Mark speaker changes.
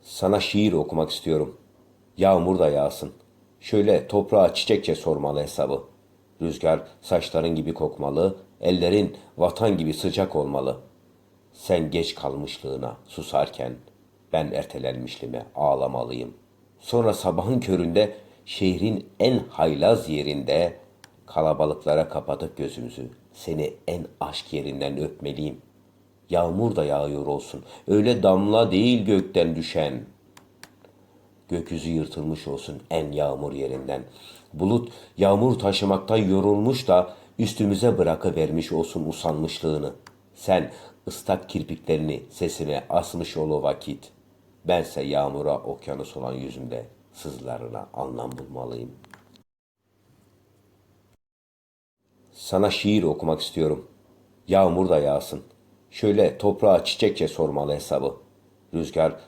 Speaker 1: Sana şiir okumak istiyorum. Yağmur da yağsın. Şöyle toprağa çiçekçe sormalı hesabı. Rüzgar saçların gibi kokmalı, ellerin vatan gibi sıcak olmalı. Sen geç kalmışlığına susarken ben ertelenmişliğime ağlamalıyım. Sonra sabahın köründe şehrin en haylaz yerinde kalabalıklara kapatıp gözümüzü seni en aşk yerinden öpmeliyim. Yağmur da yağıyor olsun. Öyle damla değil gökten düşen. Gökyüzü yırtılmış olsun en yağmur yerinden. Bulut yağmur taşımaktan yorulmuş da üstümüze bırakıvermiş olsun usanmışlığını. Sen ıslak kirpiklerini sesime asmış ol o vakit. Bense yağmura okyanus olan yüzümde sızlarına anlam bulmalıyım. Sana şiir okumak istiyorum. Yağmur da yağsın. Şöyle toprağa çiçekçe sormalı hesabı. Rüzgar